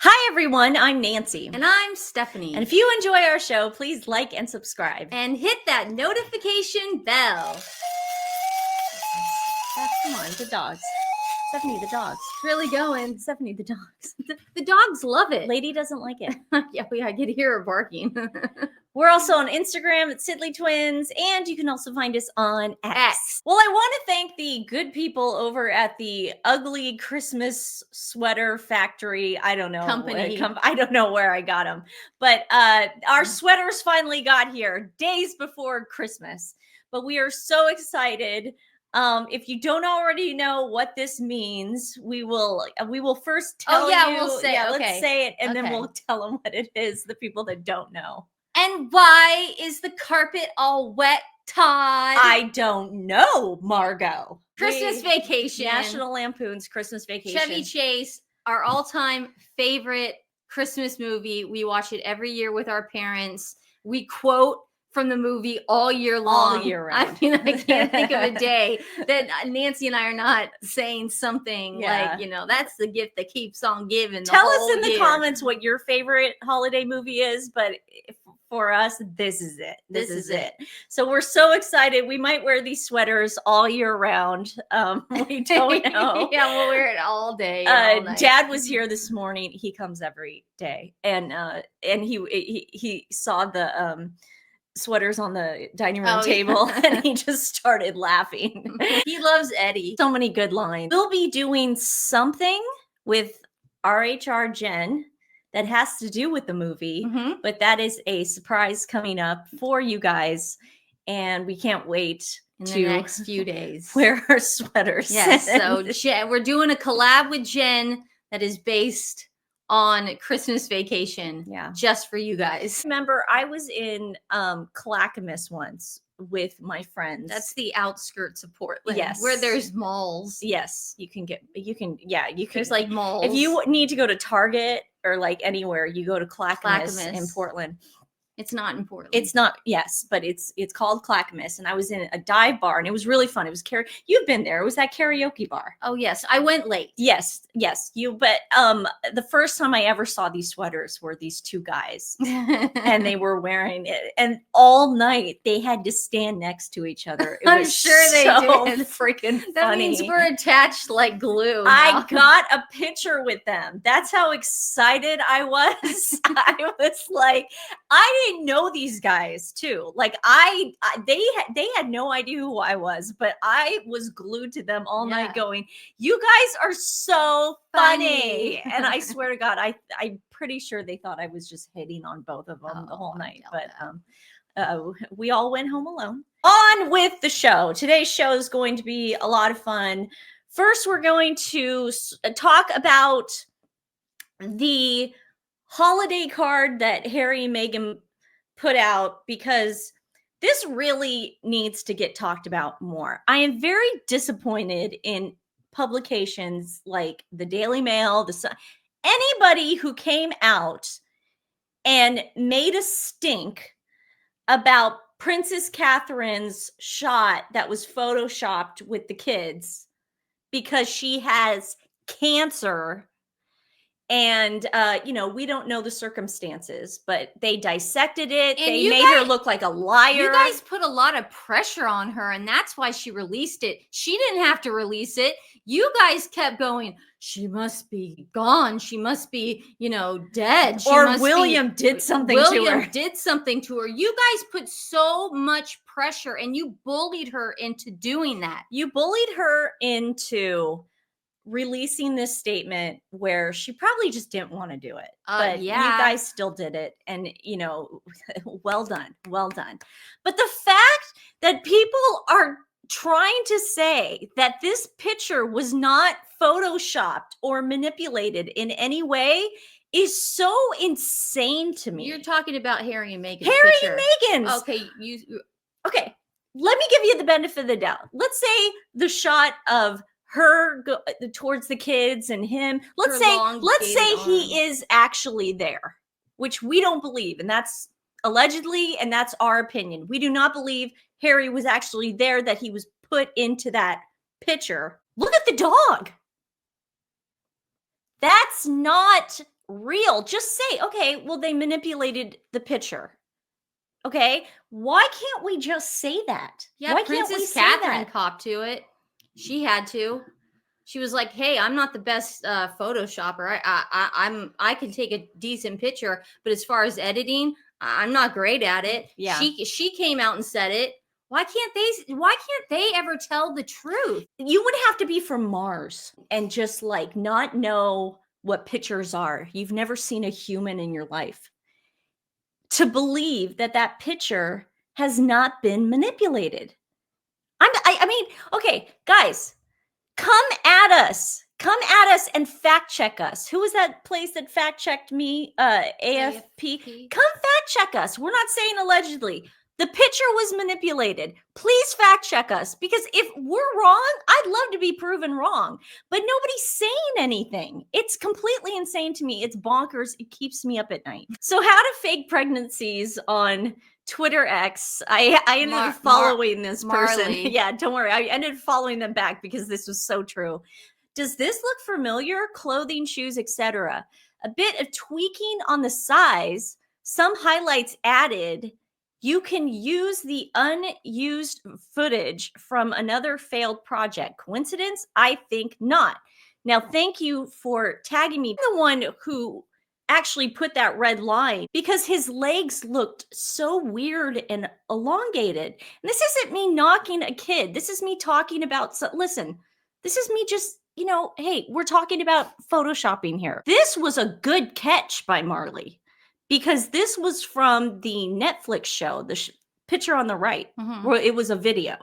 Hi, everyone. I'm Nancy. And I'm Stephanie. And if you enjoy our show, please like and subscribe. And hit that notification bell. Come on, the dogs. Stephanie, the dogs. It's really going. Stephanie, the dogs. The dogs love it. Lady doesn't like it. Yeah, I could hear her barking. We're also on Instagram at TWiN, and you can also find us on X. Well, I want to thank the good people over at the Ugly Christmas Sweater Factory. I don't know. Company. I don't know where I got them. But our sweaters finally got here days before Christmas. But we are so excited. If you don't already know what this means, we will first tell you. We'll say it. Let's say it, and then we'll tell them what it is, the people that don't know. And why is the carpet all wet, Todd? I don't know, Margot. Christmas Vacation. National Lampoon's Christmas Vacation. Chevy Chase, our all-time favorite Christmas movie. We watch it every year with our parents. We quote from the movie all year long. All year round. I mean, I can't think of a day that Nancy and I are not saying something like, that's the gift that keeps on giving. Tell us in the comments what your favorite holiday movie is, but for us, this is it. This is it. So we're so excited. We might wear these sweaters all year round. We don't know. Yeah, we'll wear it all day. Dad was here this morning. He comes every day, and he saw the sweaters on the dining room table, and he just started laughing. He loves Eddie. So many good lines. We'll be doing something with RHR Jen that has to do with the movie, but that is a surprise coming up for you guys, and we can't wait in the next few days wear our sweaters. Yes, so we're doing a collab with Jen that is based on Christmas Vacation, just for you guys. Remember, I was in Clackamas once with my friends. That's the outskirts of Portland. Yes, where there's malls. Yes, you can. There's like malls. If you need to go to Target or like anywhere, you go to Clackamas in Portland. It's not in Portland. It's not, yes, but it's called Clackamas, and I was in a dive bar, and it was really fun. It was you've been there. It was that karaoke bar. Oh yes, I went late. Yes, but the first time I ever saw these sweaters were these two guys, and they were wearing it, and all night they had to stand next to each other. It I'm sure they did. Freaking funny. That means we're attached like glue. I got a picture with them. That's how excited I was. I was like, I didn't know these guys too. Like they had no idea who I was, but I was glued to them all night going, you guys are so funny. And I swear to God, I'm pretty sure they thought I was just hitting on both of them the whole night. But we all went home alone. On with the show. Today's show is going to be a lot of fun. First, we're going to talk about the holiday card that Harry and Meghan put out, because this really needs to get talked about more. I am very disappointed in publications like the Daily Mail, the Sun, anybody who came out and made a stink about Princess Catherine's shot that was photoshopped with the kids because she has cancer. And, we don't know the circumstances, but they dissected it. And they made her look like a liar. You guys put a lot of pressure on her, and that's why she released it. She didn't have to release it. You guys kept going, she must be gone. She must be, dead. William did something to her. William did something to her. You guys put so much pressure, and you bullied her into doing that. You bullied her into releasing this statement where she probably just didn't want to do it, but you guys still did it, and well done. But the fact that people are trying to say that this picture was not photoshopped or manipulated in any way is so insane to me. You're talking about Harry and Meghan. And Meghan's. Okay, let me give you the benefit of the doubt. Let's say the shot of her towards the kids and him. Let's say he is actually there, which we don't believe, and that's allegedly, and that's our opinion. We do not believe Harry was actually there, that he was put into that picture. Look at the dog. That's not real. Just say, okay, well, they manipulated the picture. Okay, why can't we just say that? Yeah, Why can't we Princess say Catherine that? copped to it. She had to. She was like, "Hey, I'm not the best Photoshopper. I can take a decent picture, but as far as editing, I'm not great at it." Yeah. She came out and said it. Why can't they ever tell the truth? You would have to be from Mars and just like not know what pictures are. You've never seen a human in your life to believe that that picture has not been manipulated. I mean, okay, guys, come at us. Come at us and fact check us. Who was that place that fact checked me? AFP. Come fact check us. We're not saying allegedly. The picture was manipulated. Please fact check us, because if we're wrong, I'd love to be proven wrong, but nobody's saying anything. It's completely insane to me. It's bonkers. It keeps me up at night. So how to fake pregnancies on Twitter X. I ended up following this person. Marley. Yeah, don't worry. I ended up following them back because this was so true. Does this look familiar? Clothing, shoes, etc. A bit of tweaking on the size, some highlights added. You can use the unused footage from another failed project. Coincidence? I think not. Now, thank you for tagging me. I'm the one who actually put that red line because his legs looked so weird and elongated. And this isn't me knocking a kid. This is me talking about, listen, this is me just, hey, we're talking about photoshopping here. This was a good catch by Marley because this was from the Netflix show, the picture on the right, where it was a video.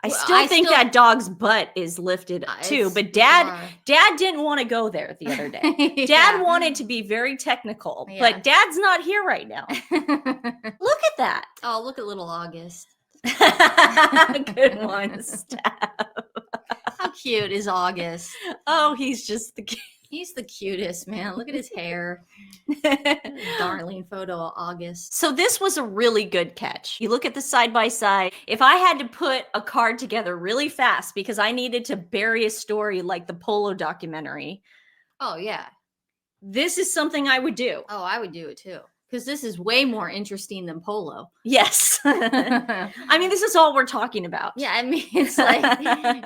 I still think that dog's butt is lifted too, but dad didn't want to go there the other day. Dad wanted to be very technical, but dad's not here right now. Look at that. Oh, look at little August. Good one, Steph. How cute is August? Oh, he's just He's the cutest, man. Look at his hair. Darling photo of August. So this was a really good catch. You look at the side by side. If I had to put a card together really fast because I needed to bury a story like the Polo documentary. Oh, yeah. This is something I would do. Oh, I would do it too. Because this is way more interesting than Polo. Yes. I mean, this is all we're talking about. Yeah, I mean, it's like,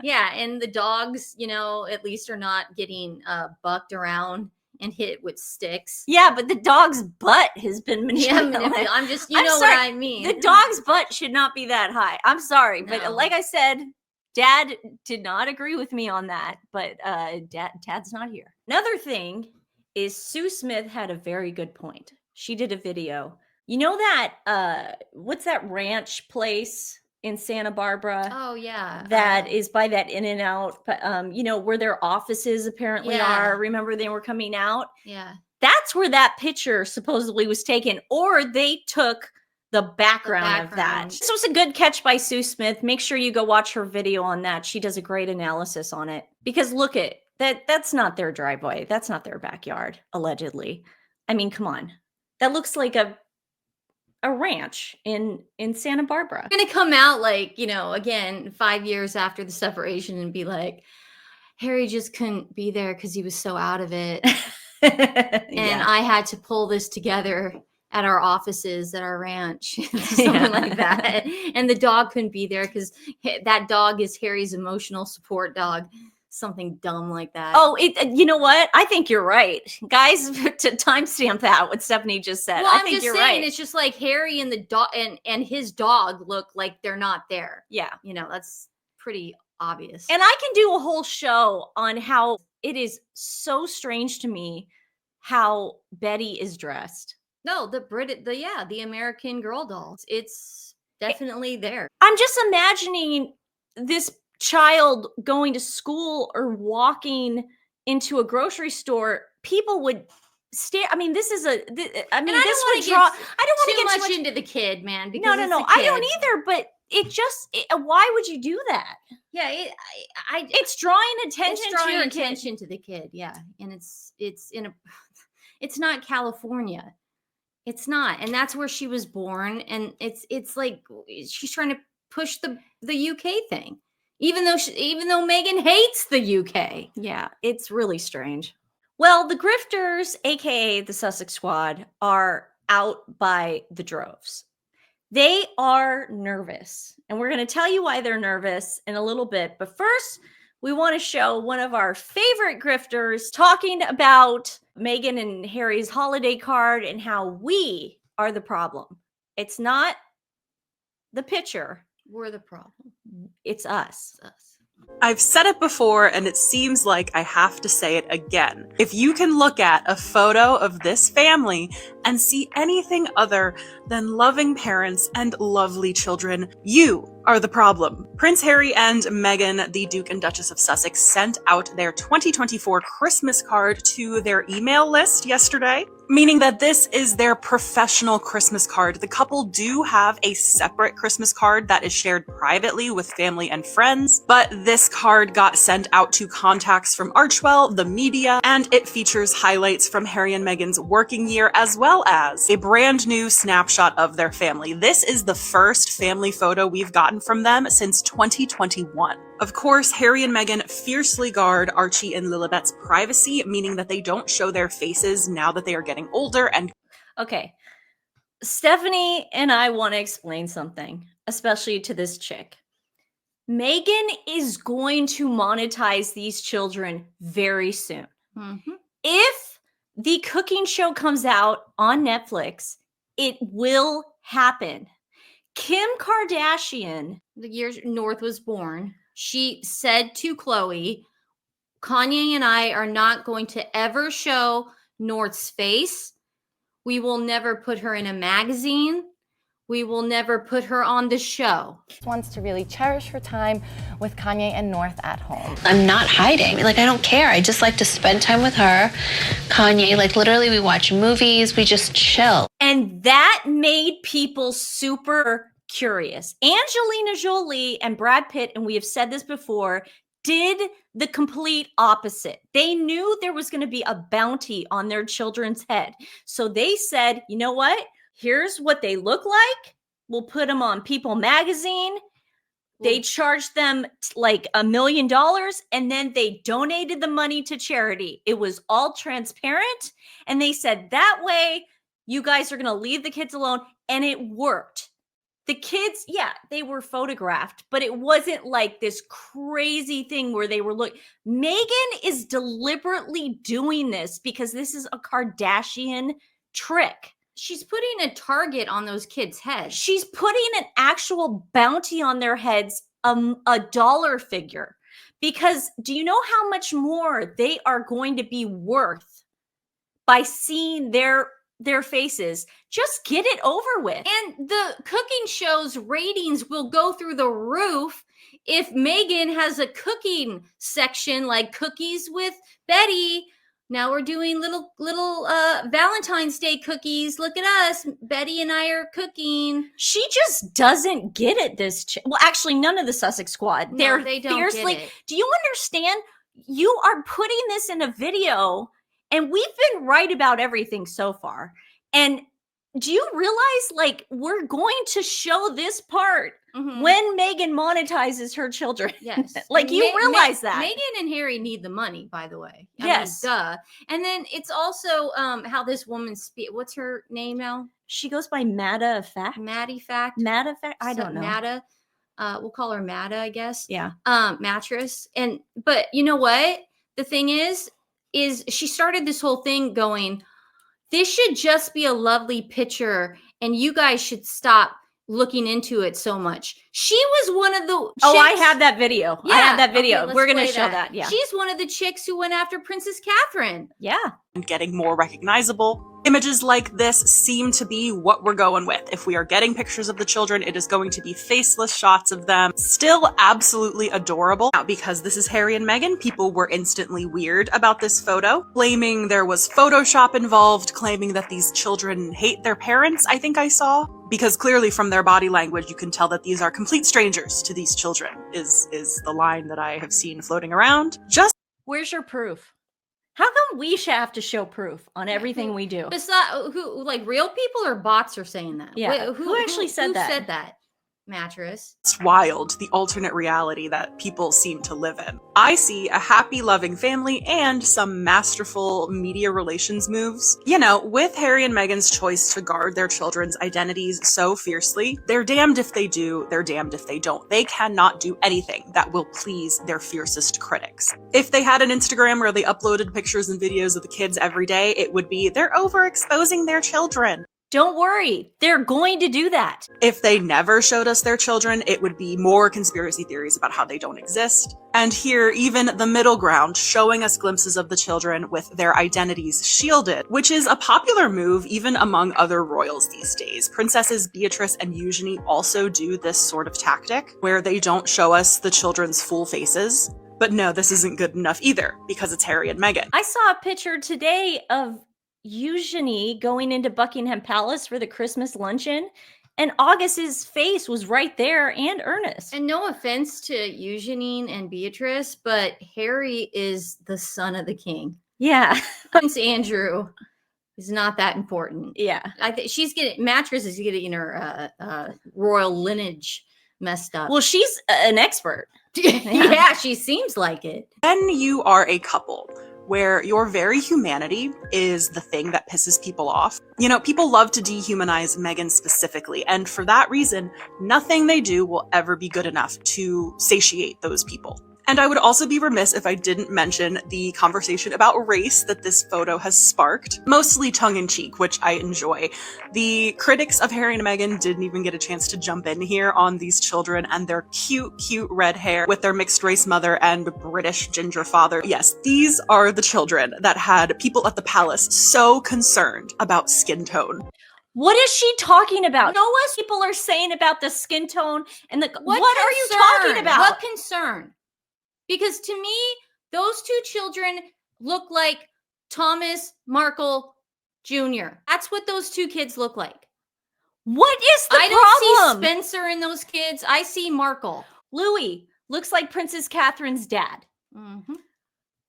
yeah, and the dogs, at least are not getting bucked around and hit with sticks. Yeah, but the dog's butt has been manipulated. Yeah, I'm just, what I mean. The dog's butt should not be that high. I'm sorry, but like I said, Dad did not agree with me on that, but Dad's not here. Another thing is Sue Smith had a very good point. She did a video. You know that, what's that ranch place in Santa Barbara? Oh, yeah. That is by that In-N-Out, where their offices apparently are. Remember they were coming out? Yeah. That's where that picture supposedly was taken, or they took the background of that. This was a good catch by Sue Smith. Make sure you go watch her video on that. She does a great analysis on it. Because look at that's not their driveway. That's not their backyard, allegedly. I mean, come on. That looks like a ranch in Santa Barbara. I'm gonna come out again 5 years after the separation and be like, Harry just couldn't be there because he was so out of it. And I had to pull this together at our offices at our ranch, something like that. And the dog couldn't be there because that dog is Harry's emotional support dog. Something dumb like that. Oh, you know what? I think you're right. Guys, to timestamp that, what Stephanie just said. Well, I think you're right. It's just like Harry and the dog and his dog look like they're not there. Yeah. That's pretty obvious. And I can do a whole show on how it is so strange to me how Betty is dressed. No, the American Girl dolls. It's definitely there. I'm just imagining this child going to school or walking into a grocery store. People would stare. I mean, this is this would draw. I don't want to get too much into the kid, man. No, I don't either. But why would you do that? Yeah, it's drawing attention to the kid. Yeah, and it's not California. It's not, and that's where she was born. And it's like she's trying to push the UK thing. Even though Meghan hates the UK. Yeah, it's really strange. Well, the grifters, aka the Sussex Squad, are out by the droves. They are nervous, and we're going to tell you why they're nervous in a little bit. But first, we want to show one of our favorite grifters talking about Meghan and Harry's holiday card and how we are the problem. It's not the picture. We're the problem. It's us. It's us. I've said it before, and it seems like I have to say it again. If you can look at a photo of this family and see anything other than loving parents and lovely children, you are the problem. Prince Harry and Meghan, the Duke and Duchess of Sussex, sent out their 2024 Christmas card to their email list yesterday, meaning that this is their professional Christmas card. The couple do have a separate Christmas card that is shared privately with family and friends, but this card got sent out to contacts from Archewell, the media, and it features highlights from Harry and Meghan's working year as well as a brand new snapshot of their family. This is the first family photo we've gotten from them since 2021. Of course, Harry and Meghan fiercely guard Archie and Lilibet's privacy, meaning that they don't show their faces now that they are getting older and Okay. Stephanie and I want to explain something, especially to this chick. Meghan is going to monetize these children very soon. Mm-hmm. If the cooking show comes out on Netflix, it will happen. Kim Kardashian, The year North was born, she said to Khloe, Kanye and I are not going to ever show North's face. We will never put her in a magazine. We will never put her on the show. Wants to really cherish her time with Kanye and North at home. I'm not hiding. Like, I don't care. I just like to spend time with her. Kanye, like, literally, we watch movies. We just chill. and that made people super curious. Angelina Jolie and Brad Pitt, and we have said this before, did the complete opposite. They knew there was going to be a bounty on their children's head. So they said, you know what? Here's what they look like. We'll put them on People magazine. They charged them like $1 million, and then they donated the money to charity. It was all transparent. And they said, that way, you guys are going to leave the kids alone. And it worked. The kids, yeah, they were photographed, but it wasn't like this crazy thing where they were Meghan is deliberately doing this because this is a Kardashian trick. She's putting a target on those kids' heads. She's putting an actual bounty on their heads, a dollar figure. Because do you know how much more they are going to be worth by seeing their faces? Just get it over with. And the cooking show's ratings will go through the roof if Meghan has a cooking section like Cookies with Betty. Now we're doing little Valentine's Day cookies. Look at us. Betty and I are cooking. She just doesn't get it, well, actually, none of the Sussex squad. No, they don't fiercely. get it. Do you understand? You are putting this in a video, and we've been right about everything so far. And do you realize, like, we're going to show this part when Meghan monetizes her children? Yes. Like, you realize that. Meghan and Harry need the money, by the way. Yes. I mean, duh. And then it's also how this woman what's her name now? She goes by Matta of Fact. Maddie Fact. Matta Fact? I don't know. Matta. We'll call her Matta, I guess. Yeah. Mattress. But you know what? The thing is she started this whole thing going, this should just be a lovely picture, and you guys should stop looking into it so much. She was one of the chicks. Oh, I have that video. Yeah, I have that video. okay, We're going to show that. Yeah. She's one of the chicks who went after Princess Catherine. Yeah. and getting more recognizable. Images like this seem to be what we're going with. If we are getting pictures of the children, it is going to be faceless shots of them. Still absolutely adorable. Now, because this is Harry and Meghan, people were instantly weird about this photo, claiming there was Photoshop involved, claiming that these children hate their parents, I think I saw. Because clearly from their body language, you can tell that these are complete strangers to these children, is the line that I have seen floating around. Where's your proof? How come we should have to show proof on everything we do? Besides, who, like real people or bots are saying that? Yeah. Wait, Who actually said that? Who said that? Mattress. It's wild, the alternate reality that people seem to live in. I see a happy, loving family and some masterful media relations moves. You know, with Harry and Meghan's choice to guard their children's identities so fiercely, they're damned if they do, they're damned if they don't. They cannot do anything that will please their fiercest critics. If they had an Instagram where they uploaded pictures and videos of the kids every day, it would be, they're overexposing their children. Don't worry, they're going to do that. If they never showed us their children, it would be more conspiracy theories about how they don't exist. And here, even the middle ground, showing us glimpses of the children with their identities shielded, which is a popular move even among other royals these days. Princesses Beatrice and Eugenie also do this sort of tactic, where they don't show us the children's full faces. But no, this isn't good enough either, because it's Harry and Meghan. I saw a picture today of Eugenie going into Buckingham Palace for the Christmas luncheon, and August's face was right there, and Ernest. And no offense to Eugenie and Beatrice, but Harry is the son of the king. Yeah. Prince Andrew is not that important. Yeah. I think Mattress is getting her royal lineage messed up. Well, she's an expert. Yeah, she seems like it. When you are a couple where your very humanity is the thing that pisses people off. You know, people love to dehumanize Meghan specifically, and for that reason, nothing they do will ever be good enough to satiate those people. And I would also be remiss if I didn't mention the conversation about race that this photo has sparked, mostly tongue-in-cheek, which I enjoy. The critics of Harry and Meghan didn't even get a chance to jump in here on these children and their cute, cute red hair with their mixed-race mother and British ginger father. Yes, these are the children that had people at the palace so concerned about skin tone. What is she talking about? You know what people are saying about the skin tone and the what are you talking about? What concern? Because to me, those two children look like Thomas Markle Jr. That's what those two kids look like. What is the problem? I don't see Spencer in those kids. I see Markle. Louis looks like Princess Catherine's dad. Mm-hmm.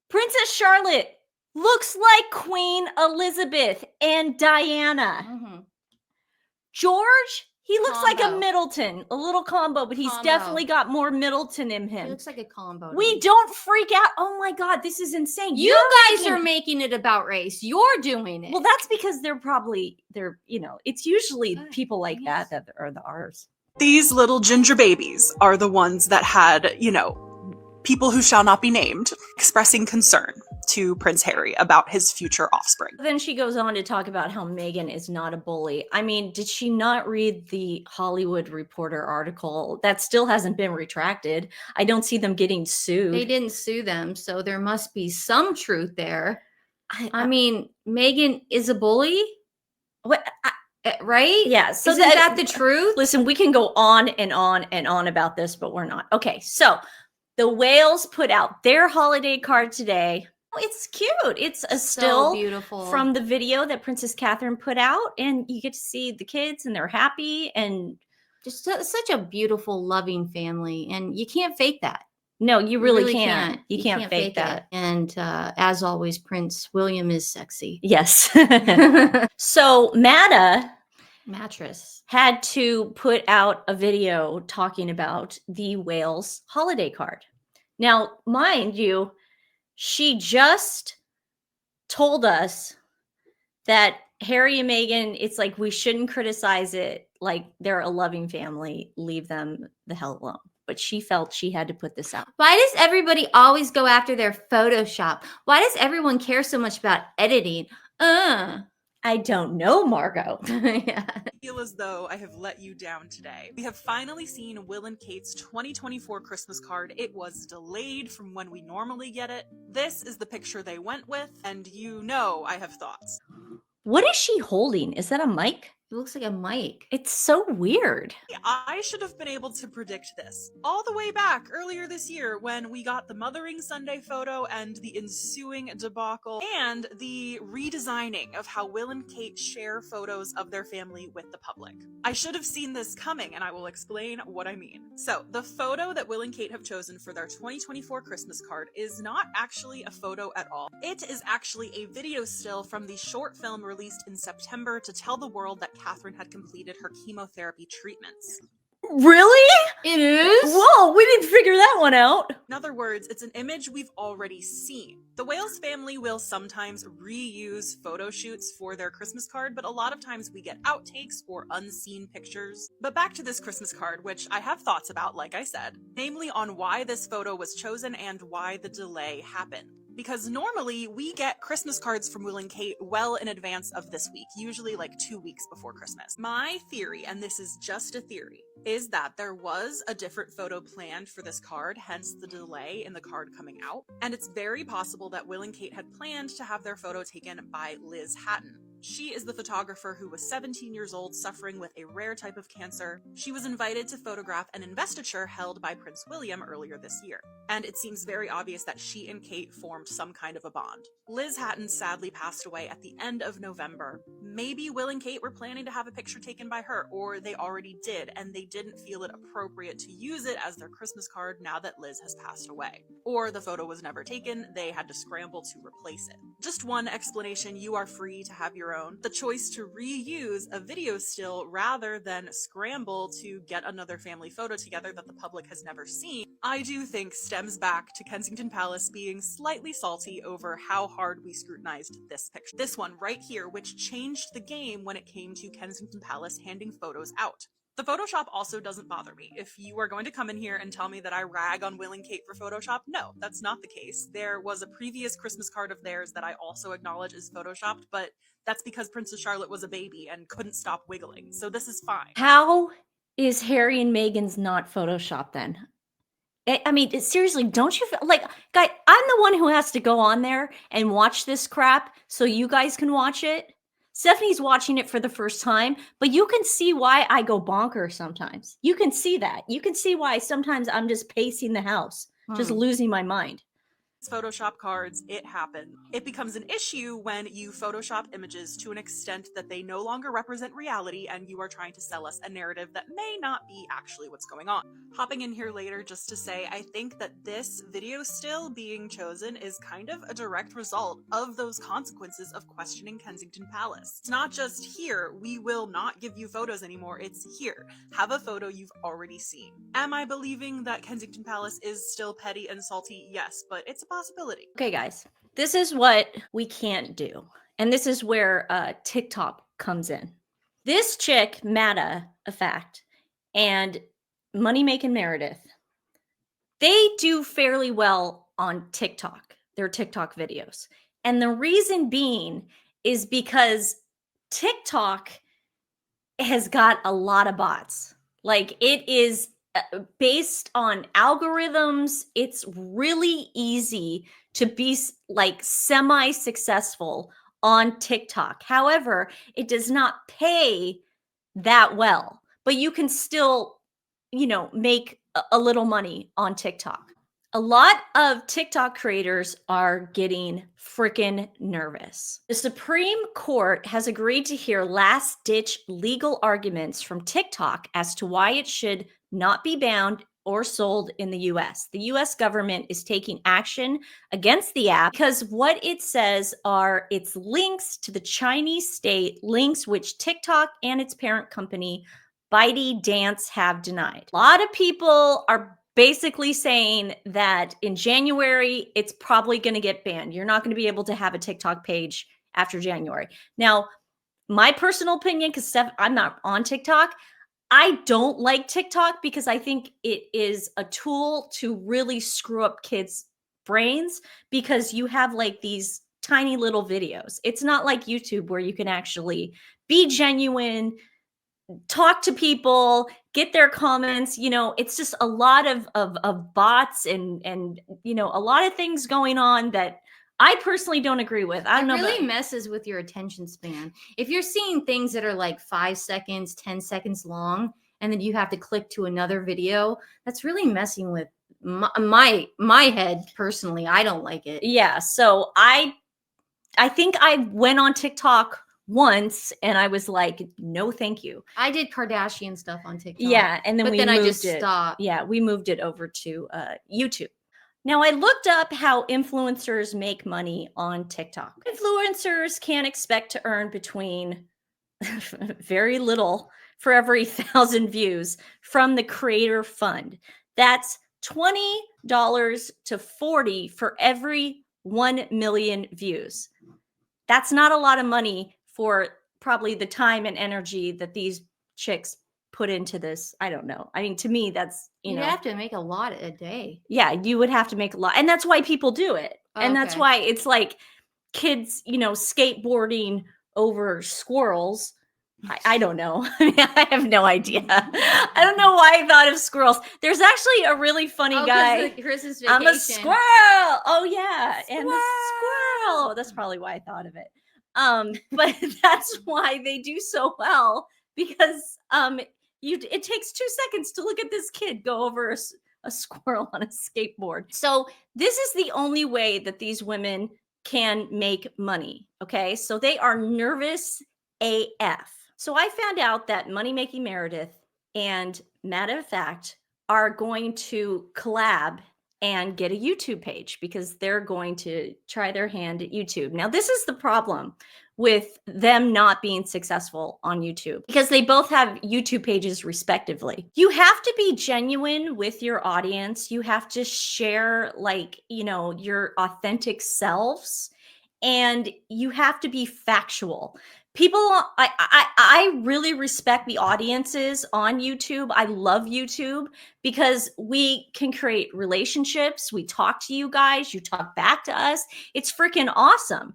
Princess Charlotte looks like Queen Elizabeth and Diana. Mm-hmm. George, he looks like a Combo. Middleton, a little combo, but he's Combo. definitely got more Middleton in He him. looks like a combo. We don't freak out. Oh my God, this is insane. You guys are making it about race. You're doing it. Well, that's because it's usually people like Yes. that are the ours. These little ginger babies are the ones that had, people who shall not be named expressing concern to Prince Harry about his future offspring. Then she goes on to talk about how Meghan is not a bully. I mean, did she not read the Hollywood Reporter article? That still hasn't been retracted. I don't see them getting sued. They didn't sue them, so there must be some truth there. I mean, Meghan is a bully? What? Right? Yeah. So Isn't that the truth? Listen, we can go on and on and on about this, but we're not. Okay, so the Wales put out their holiday card today. It's cute. It's a still beautiful from the video that Princess Catherine put out, and you get to see the kids and they're happy and just such a beautiful, loving family, and you can't fake that. No, you really can't. You can't fake that. And as always, Prince William is sexy. Yes. So Mattress had to put out a video talking about the Wales holiday card. Now, mind you, she just told us that Harry and Meghan, it's like we shouldn't criticize it. Like they're a loving family. Leave them the hell alone. But she felt she had to put this out. Why does everybody always go after their Photoshop? Why does everyone care so much about editing? I don't know, Margot. Yeah. I feel as though I have let you down today. We have finally seen Will and Kate's 2024 Christmas card. It was delayed from when we normally get it. This is the picture they went with, and I have thoughts. What is she holding? Is that a mic? It looks like a mic. It's so weird. I should have been able to predict this all the way back earlier this year when we got the Mothering Sunday photo and the ensuing debacle and the redesigning of how Will and Kate share photos of their family with the public. I should have seen this coming, and I will explain what I mean. So, the photo that Will and Kate have chosen for their 2024 Christmas card is not actually a photo at all. It is actually a video still from the short film released in September to tell the world that Catherine had completed her chemotherapy treatments. Really? It is? Whoa, we didn't figure that one out. In other words, it's an image we've already seen. The Wales family will sometimes reuse photo shoots for their Christmas card, but a lot of times we get outtakes or unseen pictures. But back to this Christmas card, which I have thoughts about, like I said, namely on why this photo was chosen and why the delay happened. Because normally we get Christmas cards from Will and Kate well in advance of this week, usually like 2 weeks before Christmas. My theory, and this is just a theory, is that there was a different photo planned for this card, hence the delay in the card coming out. And it's very possible that Will and Kate had planned to have their photo taken by Liz Hatton. She is the photographer who was 17 years old, suffering with a rare type of cancer. She was invited to photograph an investiture held by Prince William earlier this year. And it seems very obvious that she and Kate formed some kind of a bond. Liz Hatton sadly passed away at the end of November. Maybe Will and Kate were planning to have a picture taken by her, or they already did, and they didn't feel it appropriate to use it as their Christmas card now that Liz has passed away. Or the photo was never taken, they had to scramble to replace it. Just one explanation, you are free to have your own. The choice to reuse a video still rather than scramble to get another family photo together that the public has never seen, I do think stems back to Kensington Palace being slightly salty over how hard we scrutinized this picture. This one right here, which changed the game when it came to Kensington Palace handing photos out. The Photoshop also doesn't bother me. If you are going to come in here and tell me that I rag on Will and Kate for Photoshop, no, that's not the case. There was a previous Christmas card of theirs that I also acknowledge is Photoshopped, but that's because Princess Charlotte was a baby and couldn't stop wiggling, so this is fine. How is Harry and Meghan's not Photoshopped then? I mean, seriously, don't you feel like, guy, I'm the one who has to go on there and watch this crap so you guys can watch it? Stephanie's watching it for the first time, but you can see why I go bonkers sometimes. You can see that. You can see why sometimes I'm just pacing the house, just losing my mind. Photoshop cards, it happened. It becomes an issue when you Photoshop images to an extent that they no longer represent reality and you are trying to sell us a narrative that may not be actually what's going on. Hopping in here later just to say, I think that this video still being chosen is kind of a direct result of those consequences of questioning Kensington Palace. It's not just here, we will not give you photos anymore, it's here. Have a photo you've already seen. Am I believing that Kensington Palace is still petty and salty? Yes, but it's a possibility. Okay, guys, this is what we can't do. And this is where TikTok comes in. This chick, Mata, a fact, and Money Making Meredith, they do fairly well on TikTok, their TikTok videos. And the reason being is because TikTok has got a lot of bots. Like, it is based on algorithms. It's really easy to be like semi-successful on TikTok. However, it does not pay that well, but you can still, you know, make a little money on TikTok. A lot of TikTok creators are getting freaking nervous. The Supreme Court has agreed to hear last-ditch legal arguments from TikTok as to why it should not be banned or sold in the US. The US government is taking action against the app because what it says are its links to the Chinese state, links which TikTok and its parent company, ByteDance, have denied. A lot of people are basically saying that in January, it's probably going to get banned. You're not going to be able to have a TikTok page after January. Now, my personal opinion, because I'm not on TikTok, I don't like TikTok because I think it is a tool to really screw up kids' brains because you have like these tiny little videos. It's not like YouTube where you can actually be genuine, talk to people, get their comments. You know, it's just a lot of bots and you know, a lot of things going on that I personally don't agree with. I don't know. It really messes with your attention span. If you're seeing things that are like 5 seconds, 10 seconds long, and then you have to click to another video, that's really messing with my head personally. I don't like it. Yeah. So I think I went on TikTok once and I was like, no, thank you. I did Kardashian stuff on TikTok. Yeah. And then I just stopped. Yeah. We moved it over to YouTube. Now, I looked up how influencers make money on TikTok. Influencers can expect to earn between very little for every 1,000 views from the creator fund. That's $20 to $40 for every 1 million views. That's not a lot of money for probably the time and energy that these chicks put into this. I don't know. I mean, to me, that's, You'd have to make a lot a day. Yeah, you would have to make a lot. And that's why people do it. And that's why it's like kids, skateboarding over squirrels. I don't know. I have no idea. I don't know why I thought of squirrels. There's actually a really funny guy. Christmas vacation. I'm a squirrel. Oh yeah, and the squirrel. That's probably why I thought of it. But that's why they do so well, because it takes 2 seconds to look at this kid go over a squirrel on a skateboard. So this is the only way that these women can make money. Okay, so they are nervous AF. So I found out that Money Making Meredith and Matter of Fact are going to collab and get a YouTube page because they're going to try their hand at YouTube. Now, this is the problem with them not being successful on YouTube, because they both have YouTube pages respectively. You have to be genuine with your audience. You have to share your authentic selves, and you have to be factual. People, I really respect the audiences on YouTube. I love YouTube because we can create relationships. We talk to you guys. You talk back to us. It's freaking awesome.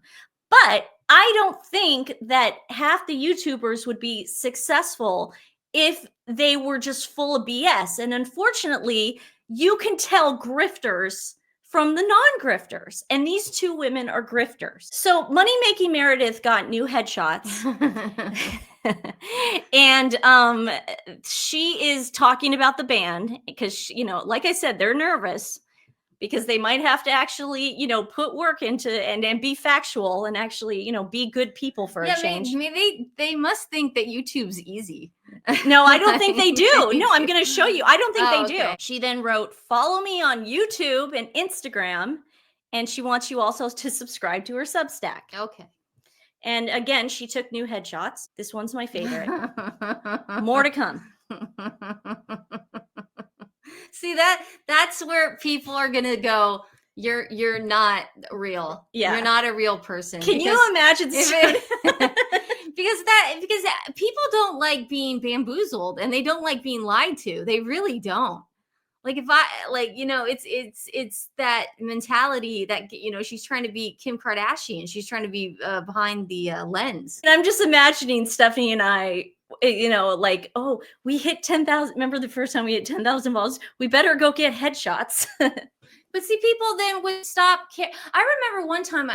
But I don't think that half the YouTubers would be successful if they were just full of BS. And unfortunately, you can tell grifters from the non-grifters. And these two women are grifters. So Money Making Meredith got new headshots. And she is talking about the band because, like I said, they're nervous because they might have to actually, put work into and be factual and actually, be good people for a change. I mean, they must think that YouTube's easy. No, I don't think they do. No, I'm going to show you. I don't think they do. Okay. She then wrote, follow me on YouTube and Instagram. And she wants you also to subscribe to her Substack. Okay. And again, she took new headshots. This one's my favorite. More to come. See, that's where people are going to go, you're not real. Yeah. You're not a real person. Can you imagine? Because people don't like being bamboozled, and they don't like being lied to. They really don't. Like if it's that mentality that, she's trying to be Kim Kardashian. She's trying to be behind the lens. And I'm just imagining Stephanie and I, oh, we hit 10,000. Remember the first time we hit 10,000 balls? We better go get headshots. But see, people then would stop. I remember one time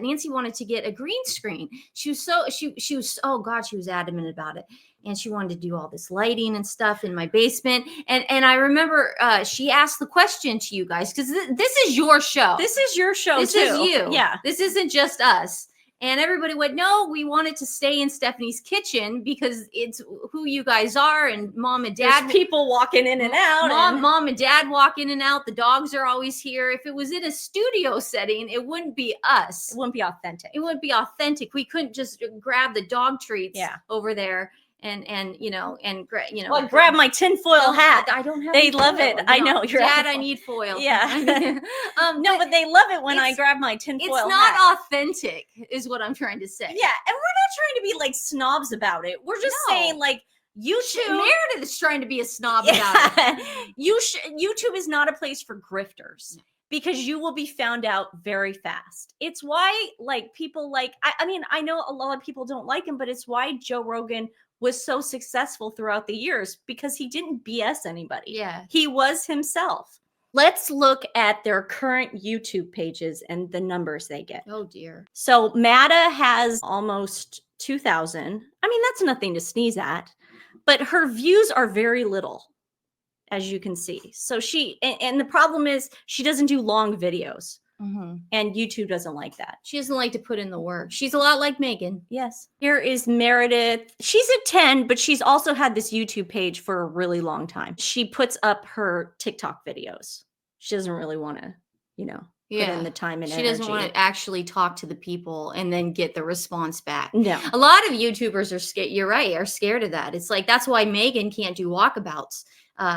Nancy wanted to get a green screen. She was oh God, she was adamant about it. And she wanted to do all this lighting and stuff in my basement. And I remember she asked the question to you guys, because this is your show. This is your show, this too. This is you. Yeah. This isn't just us. And everybody went, no, we wanted to stay in Stephanie's kitchen because it's who you guys are, and mom and dad. There's people walking in and out. Mom and dad walk in and out. The dogs are always here. If it was in a studio setting, it wouldn't be us. It wouldn't be authentic. It wouldn't be authentic. We couldn't just grab the dog treats over there and Well, grab my tinfoil hat. I don't have. They love it. I know. Dad, I need foil. Yeah. No, but they love it when I grab my tinfoil hat. It's not authentic, is what I'm trying to say. Yeah, and we're not trying to be like snobs about it. We're just saying like YouTube. Meredith is trying to be a snob about it. YouTube is not a place for grifters. Because you will be found out very fast. It's why people I mean, I know a lot of people don't like him, but it's why Joe Rogan was so successful throughout the years, because he didn't BS anybody. Yeah. He was himself. Let's look at their current YouTube pages and the numbers they get. Oh dear. So Matta has almost 2,000. I mean, that's nothing to sneeze at, but her views are very little, as you can see. So and the problem is she doesn't do long videos. Mm-hmm. And YouTube doesn't like that. She doesn't like to put in the work. She's a lot like Meghan. Yes. Here is Meredith. She's at 10, but she's also had this YouTube page for a really long time. She puts up her TikTok videos. She doesn't really want to, put in the time and she energy. doesn't want to actually talk to the people and then get the response back. No. A lot of YouTubers are scared. You're right, are scared of that. It's like that's why Meghan can't do walkabouts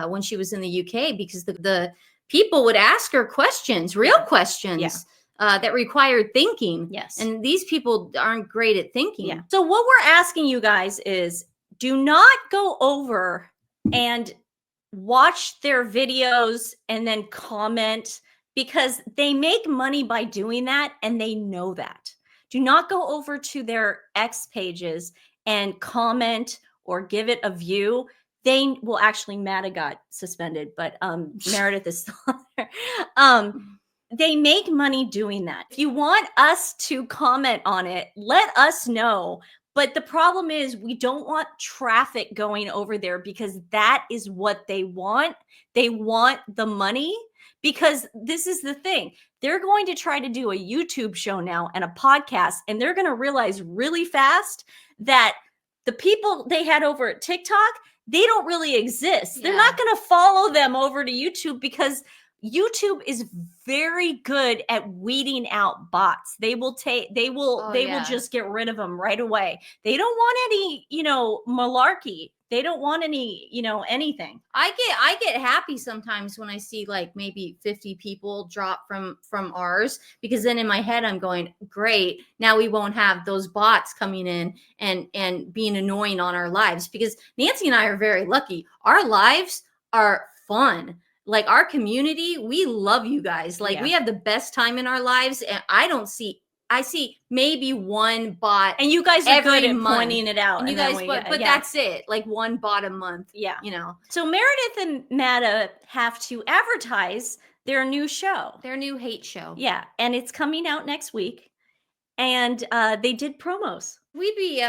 when she was in the UK, because the people would ask her questions, real questions. That required thinking. Yes. And these people aren't great at thinking. Yeah. So what we're asking you guys is, do not go over and watch their videos and then comment, because they make money by doing that and they know that. Do not go over to their X pages and comment or give it a view. They will actually, Matta got suspended, but Meredith is still on there. They make money doing that. If you want us to comment on it, let us know. But the problem is, we don't want traffic going over there, because that is what they want. They want the money, because this is the thing. They're going to try to do a YouTube show now and a podcast, and they're going to realize really fast that the people they had over at TikTok, they don't really exist. They're not going to follow them over to YouTube, because YouTube is very good at weeding out bots. They will just get rid of them right away. They don't want any, malarkey. They don't want any, anything. I get happy sometimes when I see like maybe 50 people drop from ours, because then in my head I'm going, great, now we won't have those bots coming in and being annoying on our lives, because Nancy and I are very lucky. Our lives are fun. Like our community, we love you guys. Like we have the best time in our lives, and I see maybe one bot, and you guys are good at month. Pointing it out. And you guys, but that's it. Like one bot a month. Yeah. So Meredith and Matta have to advertise their new show, their new hate show. Yeah, and it's coming out next week. And they did promos. We'd be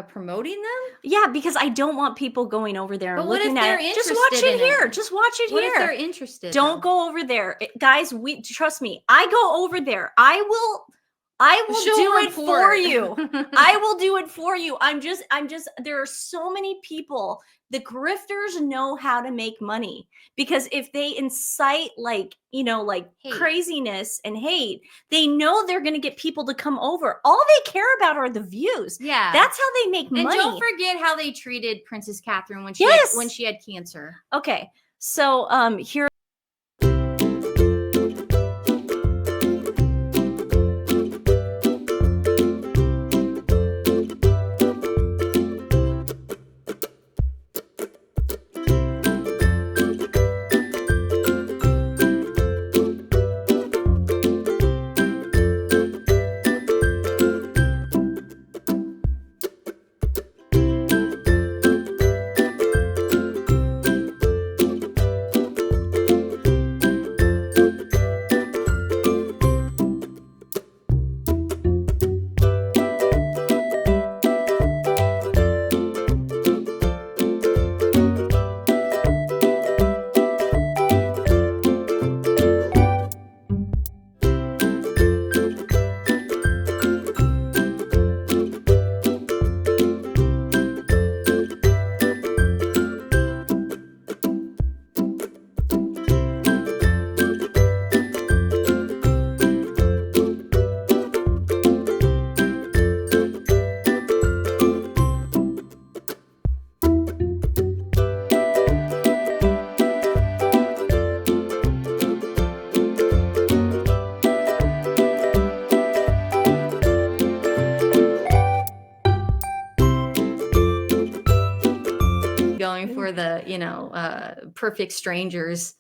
promoting them? Yeah, because I don't want people going over there and looking at it. Just watch it here. Just watch it here. What if they're interested? Don't go over there. Guys, trust me. I go over there. I will do it for you. I will do it for you. I'm just, there are so many people. The grifters know how to make money, because if they incite hate, craziness and hate, they know they're going to get people to come over. All they care about are the views. Yeah. That's how they make money. And don't forget how they treated Princess Catherine when she had cancer. Okay. So here going for the Perfect Strangers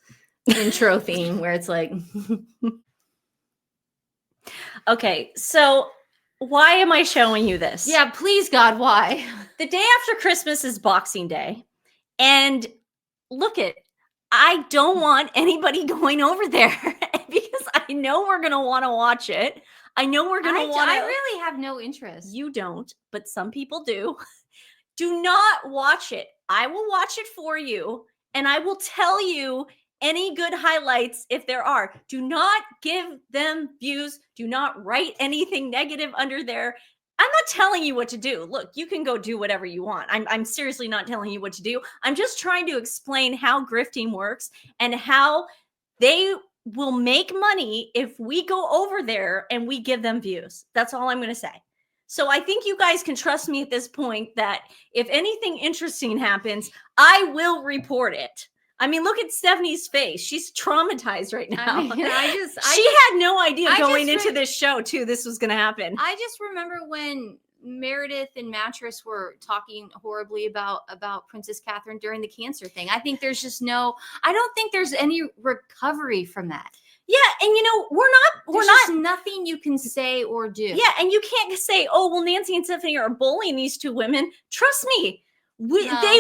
intro theme, where it's like okay, so why am I showing you this? Yeah, please God, why? The day after Christmas is Boxing Day, and I don't want anybody going over there because I know we're gonna want to watch it. I know we're gonna want to. I really have no interest. You don't, but some people do. Do not watch it. I will watch it for you, and I will tell you any good highlights if there are. Do not give them views. Do not write anything negative under there. I'm not telling you what to do. Look, you can go do whatever you want. I'm seriously not telling you what to do. I'm just trying to explain how grifting works and how they will make money if we go over there and we give them views. That's all I'm going to say. So I think you guys can trust me at this point that if anything interesting happens, I will report it. I mean, look at Stephanie's face. She's traumatized right now. She had no idea going into this show, too, this was going to happen. I just remember when Meredith and Mattress were talking horribly about Princess Catherine during the cancer thing. I think there's just I don't think there's any recovery from that. Yeah, and we're not nothing you can say or do. Yeah, and you can't say, oh, well, Nancy and Stephanie are bullying these two women. Trust me, they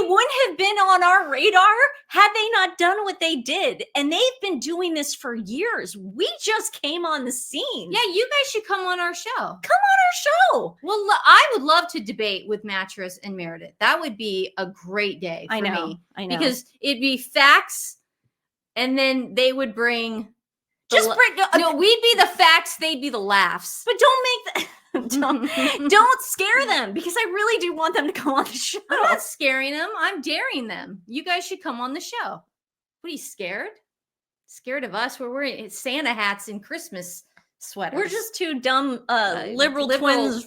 wouldn't have been on our radar had they not done what they did. And they've been doing this for years. We just came on the scene. Yeah, you guys should come on our show. Come on our show. Well, I would love to debate with Mattress and Meredith. That would be a great day for me. I know. Because it'd be facts, and then they would bring... we'd be the facts, they'd be the laughs. But don't make that... don't scare them, because I really do want them to come on the show. I'm not scaring them. I'm daring them. You guys should come on the show. What are you scared? Scared of us? We're wearing Santa hats and Christmas sweaters. We're just two dumb liberal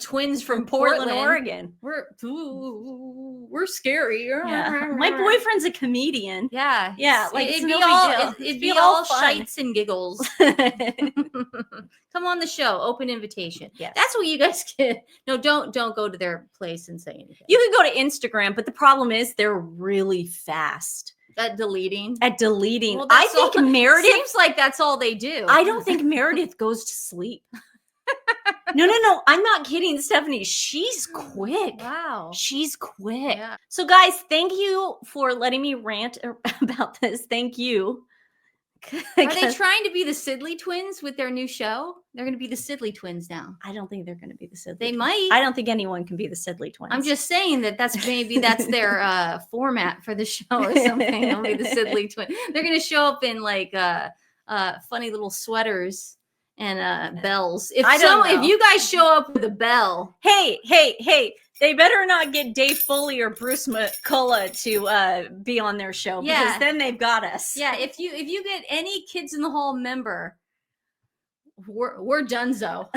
twins from Portland, Oregon. We're scary. Yeah. My boyfriend's a comedian. Yeah. Like it'd be all shites and giggles. Come on the show. Open invitation. Yes. That's what you guys get. No, don't go to their place and say anything. You can go to Instagram, but the problem is they're really fast at deleting. Well, I think Meredith seems like that's all they do. I don't think Meredith goes to sleep. No. I'm not kidding, Stephanie. She's quick. Wow. She's quick. Yeah. So guys, thank you for letting me rant about this. Thank you. Are they trying to be the Sidley twins with their new show? They're going to be the Sidley twins now. I don't think they're going to be the Sidley They twins. might. I don't think anyone can be the Sidley twins. I'm just saying that's their format for the show or something. They'll be the Sidley twins. They're going to show up in like funny little sweaters and bells. If you guys show up with a bell. Hey. They better not get Dave Foley or Bruce McCullough to be on their show, because then they've got us. Yeah, if you get any Kids in the Hall member, we're donezo.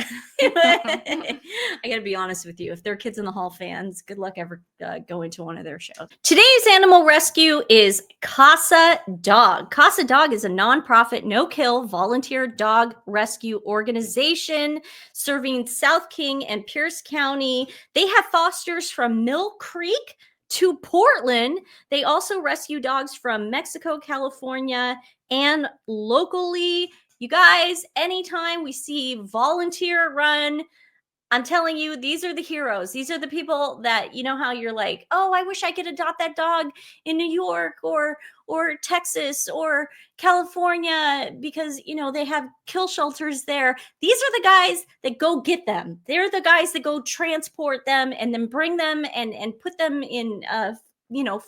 I gotta be honest with you. If they're Kids in the Hall fans, good luck ever going to one of their shows. Today's animal rescue is Casa Dog. Casa Dog is a nonprofit, no-kill volunteer dog rescue organization serving South King and Pierce County. They have fosters from Mill Creek to Portland. They also rescue dogs from Mexico, California, and locally. You guys, anytime we see volunteer run, I'm telling you, these are the heroes. These are the people that, you know how you're like, oh, I wish I could adopt that dog in New York or Texas or California, because, they have kill shelters there. These are the guys that go get them. They're the guys that go transport them and then bring them and put them in,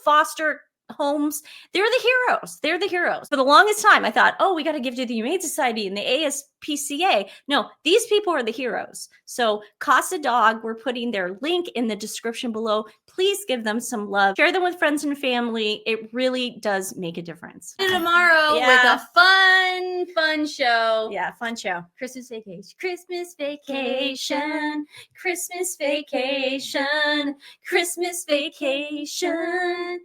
foster homes. They're the heroes. For the longest time, I thought, oh, we got to give to the Humane Society and the ASPCA. No, these people are the heroes. So Casa Dog, we're putting their link in the description below. Please give them some love. Share them with friends and family. It really does make a difference. Tomorrow with a fun show. Yeah, fun show. Christmas vacation. Christmas vacation. Christmas vacation. Christmas vacation.